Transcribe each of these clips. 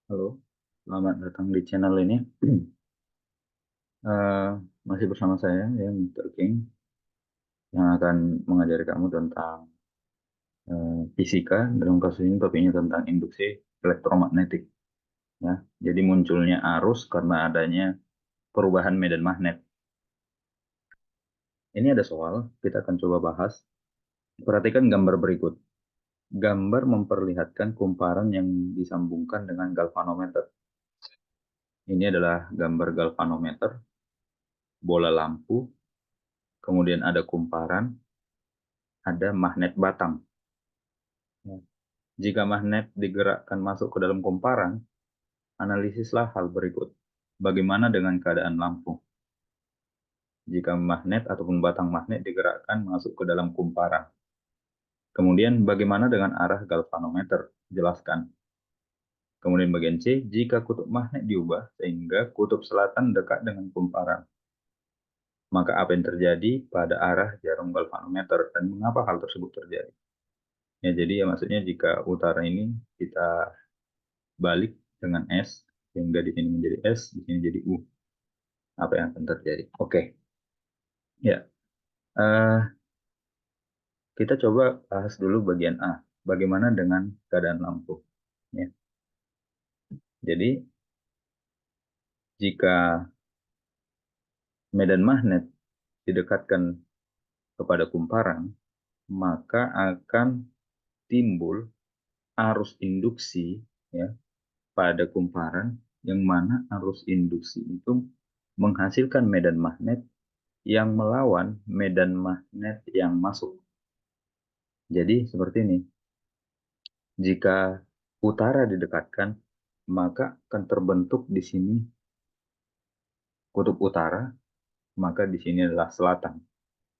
Halo, selamat datang di channel ini. Eh, Masih bersama saya, ya, Mr. King, yang akan mengajari kamu tentang fisika. Dalam kasus ini topiknya tentang induksi elektromagnetik. Ya. Jadi munculnya arus karena adanya perubahan medan magnet. Ini ada soal, kita akan coba bahas. Perhatikan gambar berikut. Gambar memperlihatkan kumparan yang disambungkan dengan galvanometer. Ini adalah gambar galvanometer, bola lampu, kemudian ada kumparan, ada magnet batang. Jika magnet digerakkan masuk ke dalam kumparan, analisislah hal berikut. Bagaimana dengan keadaan lampu? Jika magnet ataupun batang magnet digerakkan masuk ke dalam kumparan. Kemudian bagaimana dengan arah galvanometer? Jelaskan. Kemudian bagian C, jika kutub magnet diubah sehingga kutub selatan dekat dengan kumparan, maka apa yang terjadi pada arah jarum galvanometer dan mengapa hal tersebut terjadi? Ya, jadi ya maksudnya jika utara ini kita balik dengan S, sehingga di sini menjadi S, di sini jadi U. Apa yang akan terjadi? Oke, ya. Eh, kita coba bahas dulu bagian A. Bagaimana dengan keadaan lampu? Ya. Jadi, jika medan magnet didekatkan kepada kumparan, maka akan timbul arus induksi, ya, pada kumparan, yang mana arus induksi itu menghasilkan medan magnet yang melawan medan magnet yang masuk. Jadi seperti ini. Jika utara didekatkan, maka akan terbentuk di sini kutub utara, maka di sini adalah selatan.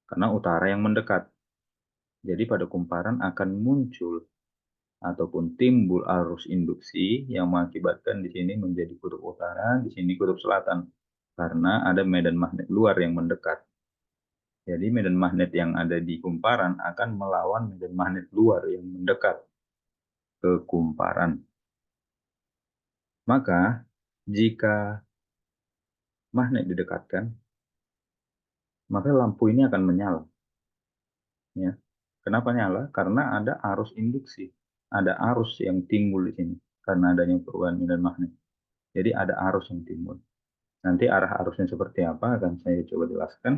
Karena utara yang mendekat. Jadi pada kumparan akan muncul ataupun timbul arus induksi yang mengakibatkan di sini menjadi kutub utara, di sini kutub selatan. Karena ada medan magnet luar yang mendekat. Jadi medan magnet yang ada di kumparan akan melawan medan magnet luar yang mendekat ke kumparan. Maka jika magnet didekatkan, maka lampu ini akan menyala. Ya. Kenapa nyala? Karena ada arus induksi. Ada arus yang timbul di sini. Karena adanya perubahan medan magnet. Jadi ada arus yang timbul. Nanti arah arusnya seperti apa akan saya coba jelaskan.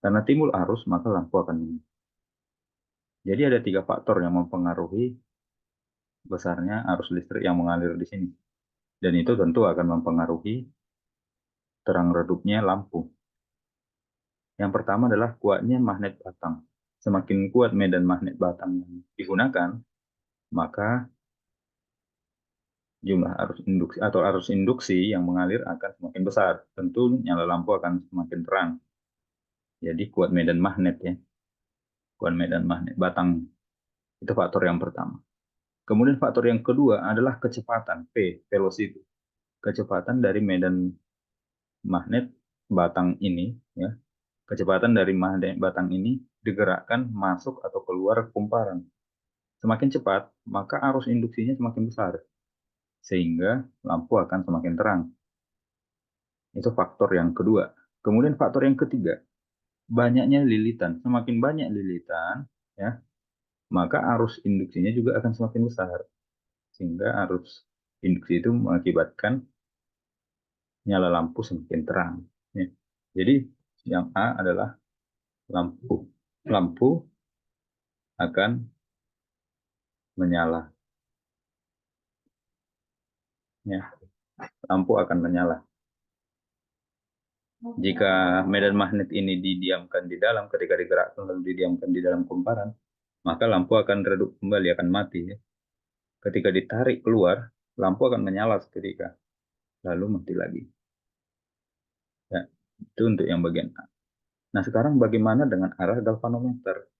Karena timbul arus, maka lampu akan menyala. Jadi ada 3 faktor yang mempengaruhi besarnya arus listrik yang mengalir di sini. Dan itu tentu akan mempengaruhi terang redupnya lampu. Yang pertama adalah kuatnya magnet batang. Semakin kuat medan magnet batang yang digunakan, maka jumlah arus induksi atau arus induksi yang mengalir akan semakin besar. Tentu nyala lampu akan semakin terang. Jadi kuat medan magnet, ya. Kuat medan magnet batang. Itu faktor yang pertama. Kemudian faktor yang kedua adalah kecepatan, P, velocity. Kecepatan dari medan magnet batang ini, ya. Kecepatan dari magnet batang ini digerakkan masuk atau keluar kumparan. Semakin cepat, maka arus induksinya semakin besar. Sehingga lampu akan semakin terang. Itu faktor yang kedua. Kemudian faktor yang ketiga, banyaknya lilitan. Semakin banyak lilitan, ya, maka arus induksinya juga akan semakin besar. Sehingga arus induksi itu mengakibatkan nyala lampu semakin terang. Ya. Jadi yang A adalah lampu. Lampu akan menyala. Ya. Lampu akan menyala. Jika medan magnet ini didiamkan di dalam, ketika digerakkan lalu didiamkan di dalam kumparan, maka lampu akan redup kembali, akan mati. Ya. Ketika ditarik keluar, lampu akan menyala seketika, lalu mati lagi. Ya, itu untuk yang bagian A. Nah, sekarang bagaimana dengan arah galvanometer?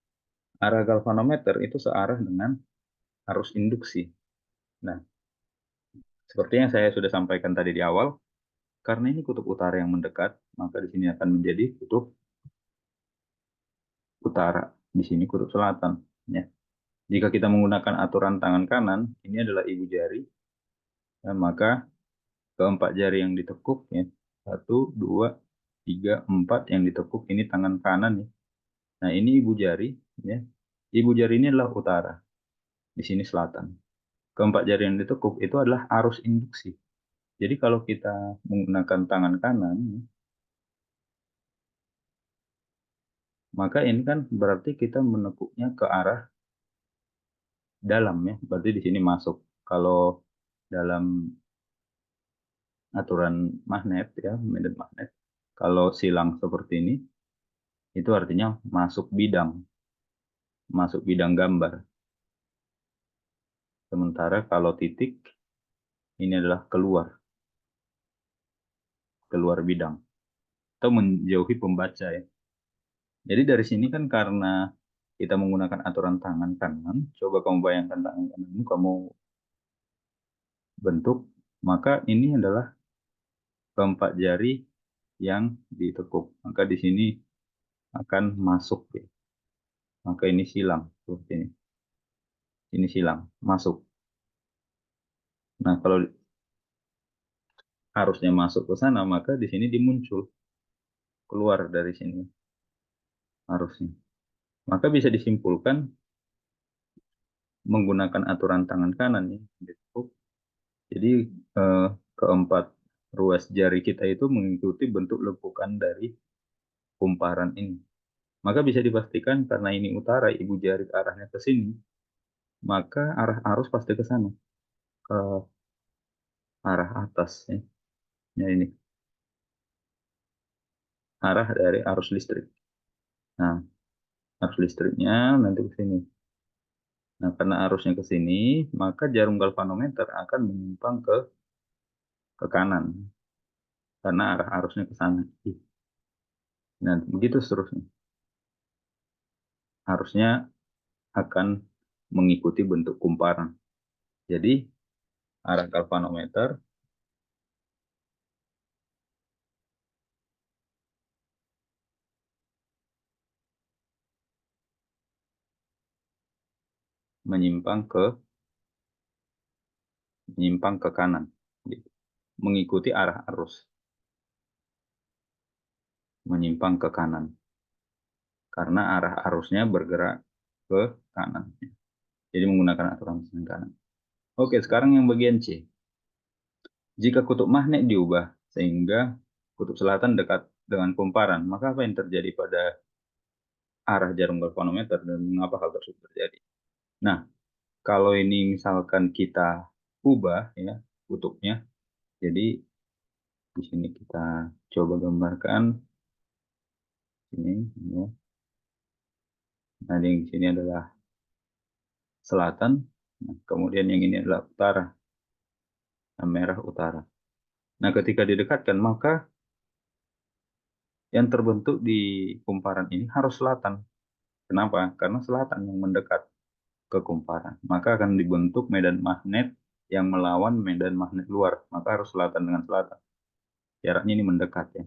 Arah galvanometer itu searah dengan arus induksi. Nah, seperti yang saya sudah sampaikan tadi di awal, karena ini kutub utara yang mendekat, maka di sini akan menjadi kutub utara, di sini kutub selatan. Ya. Jika kita menggunakan aturan tangan kanan, ini adalah ibu jari, Ya, maka keempat jari yang ditekuk ya, 1, 2, 3, 4 yang ditekuk ini tangan kanan ya. Nah ini ibu jari ya. Ibu jari ini adalah utara, di sini selatan. Keempat jari yang ditekuk itu adalah arus induksi. Jadi kalau kita menggunakan tangan kanan, maka ini kan berarti kita menekuknya ke arah dalam ya. Berarti di sini masuk. Kalau dalam aturan magnet ya, medan magnet, kalau silang seperti ini, itu artinya masuk bidang gambar. Sementara kalau titik, ini adalah keluar bidang. Atau menjauhi pembaca ya. Jadi dari sini kan karena kita menggunakan aturan tangan kanan, coba kamu bayangkan tangan kananmu, kamu bentuk, maka ini adalah keempat jari yang ditekuk. Maka di sini akan masuk ya. Maka ini silang seperti ini. Ini silang, masuk. Nah, kalau harusnya masuk ke sana, maka di sini dimuncul, keluar dari sini harusnya. Maka bisa disimpulkan menggunakan aturan tangan kanan ya, ditekuk. Jadi eh, keempat ruas jari kita itu mengikuti bentuk lekukan dari kumparan ini. Maka bisa dipastikan karena ini utara, ibu jari arahnya ke sini, maka arah arus pasti ke sana, ke arah atas ya. Ya ini arah dari arus listrik. Nah, arus listriknya nanti ke sini. Nah, karena arusnya ke sini, maka jarum galvanometer akan menyimpang ke kanan karena arah arusnya ke sana. Nah, begitu seterusnya. Harusnya akan mengikuti bentuk kumparan. Jadi, arah galvanometer menyimpang ke kanan. Gitu. Mengikuti arah arus, menyimpang ke kanan. Karena arah arusnya bergerak ke kanan. Jadi menggunakan aturan mesin kanan. Oke, sekarang yang bagian C. Jika kutub magnet diubah sehingga kutub selatan dekat dengan kumparan, maka apa yang terjadi pada arah jarum galvanometer dan mengapa hal tersebut terjadi? Nah, kalau ini misalkan kita ubah ya kutubnya, jadi di sini kita coba gambarkan ini ya. Nah, yang di sini adalah selatan, nah, kemudian yang ini adalah utara, nah, merah utara. Nah, ketika didekatkan, maka yang terbentuk di kumparan ini harus selatan. Kenapa? Karena selatan yang mendekat ke kumparan. Maka akan dibentuk medan magnet yang melawan medan magnet luar. Maka harus selatan dengan selatan. Jaraknya ini mendekat ya.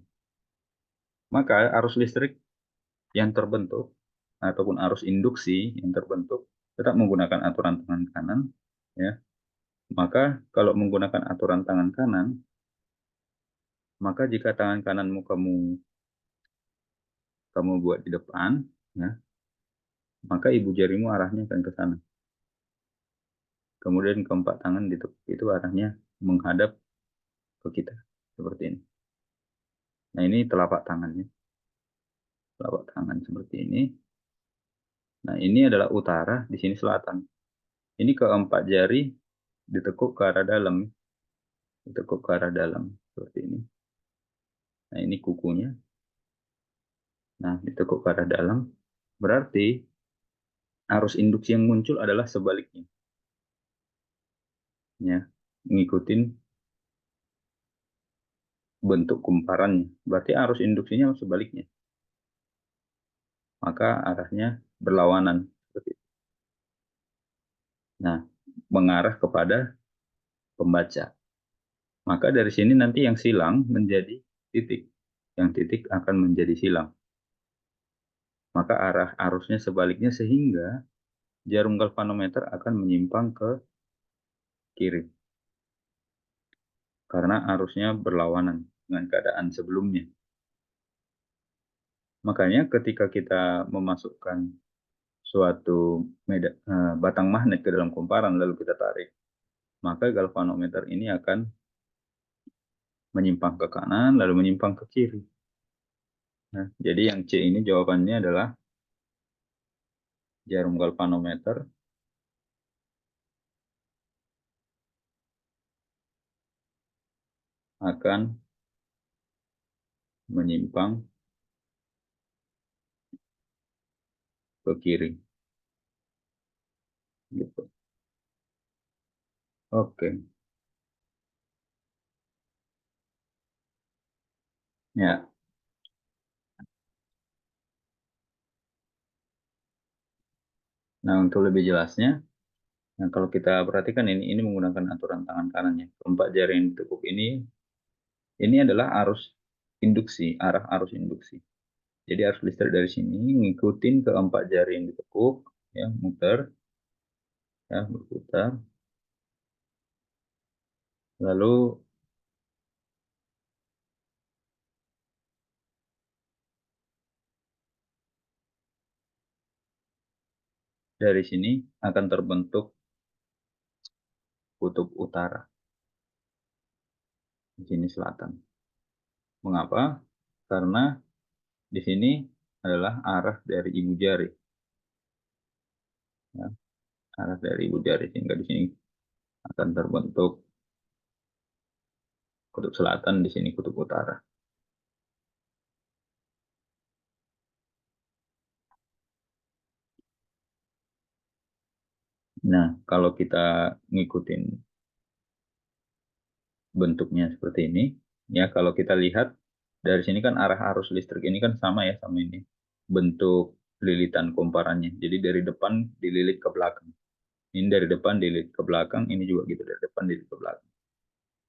Maka arus listrik yang terbentuk ataupun arus induksi yang terbentuk tetap menggunakan aturan tangan kanan ya. Maka kalau menggunakan aturan tangan kanan, maka jika tangan kananmu kamu kamu buat di depan ya, maka ibu jarimu arahnya akan ke sana. Kemudian keempat tangan itu arahnya menghadap ke kita seperti ini. Nah, ini telapak tangannya. Telapak tangan seperti ini. Nah, ini adalah utara, di sini selatan. Ini keempat jari ditekuk ke arah dalam, ditekuk ke arah dalam seperti ini. Nah, ini kukunya. Nah, ditekuk ke arah dalam. Berarti arus induksi yang muncul adalah sebaliknya. Ya, ngikutin bentuk kumparannya. Berarti arus induksinya sebaliknya. Maka arahnya berlawanan. Seperti itu. Nah, mengarah kepada pembaca. Maka dari sini nanti yang silang menjadi titik. Yang titik akan menjadi silang. Maka arah arusnya sebaliknya sehingga jarum galvanometer akan menyimpang ke kiri. karena arusnya berlawanan dengan keadaan sebelumnya. Makanya ketika kita memasukkan suatu batang magnet ke dalam kumparan lalu kita tarik, maka galvanometer ini akan menyimpang ke kanan lalu menyimpang ke kiri. Nah, jadi yang C ini jawabannya adalah jarum galvanometer akan menyimpang ke kiri. Gitu. Oke. Ya. Nah, untuk lebih jelasnya, nah kalau kita perhatikan ini menggunakan aturan tangan kanannya. Keempat jari yang ditekuk ini adalah arus induksi, arah arus induksi. Jadi arus listrik dari sini ngikutin keempat jari yang ditekuk, ya, muter, ya, berputar. Lalu dari sini akan terbentuk kutub utara, di sini selatan. Mengapa? Karena di sini adalah arah dari ibu jari, ya, arah dari ibu jari sehingga di sini akan terbentuk kutub selatan, di sini kutub utara. Nah, kalau kita ngikutin bentuknya seperti ini, ya kalau kita lihat dari sini kan arah arus listrik ini kan sama ya sama ini. Bentuk lilitan komparannya. Jadi dari depan dililit ke belakang. Ini dari depan dililit ke belakang, ini juga gitu dari depan dililit ke belakang.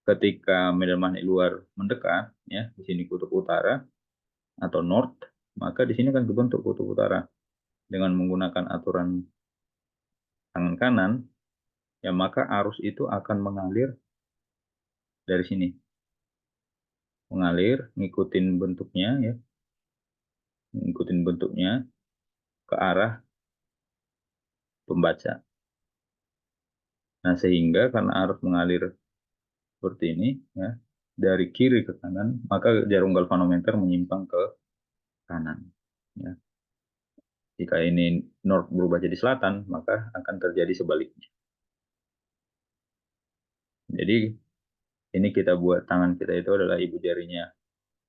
Ketika medan magnet luar mendekat, ya di sini kutub utara atau north, maka di sini akan terbentuk kutub utara dengan menggunakan aturan tangan kanan, ya maka arus itu akan mengalir dari sini, mengalir, ngikutin bentuknya ke arah pembaca. Nah, sehingga karena arus mengalir seperti ini, ya, dari kiri ke kanan, maka jarum galvanometer menyimpang ke kanan. Ya. Jika ini north berubah jadi selatan, maka akan terjadi sebaliknya. Jadi ini kita buat tangan kita itu adalah ibu jarinya.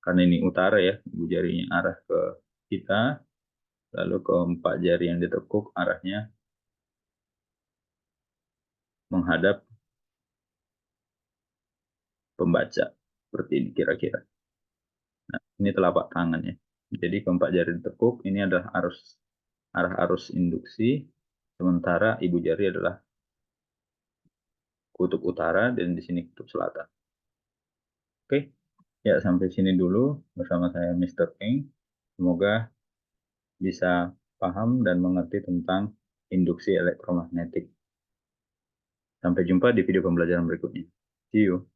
Karena ini utara ya, ibu jarinya arah ke kita, lalu keempat jari yang ditekuk arahnya menghadap pembaca. Seperti ini kira-kira. Nah, ini telapak tangannya. Jadi keempat jari ditekuk, ini adalah arah arus induksi, sementara ibu jari adalah kutub utara dan di sini kutub selatan. Oke, ya sampai sini dulu bersama saya Mr. King. Semoga bisa paham dan mengerti tentang induksi elektromagnetik. Sampai jumpa di video pembelajaran berikutnya. See you.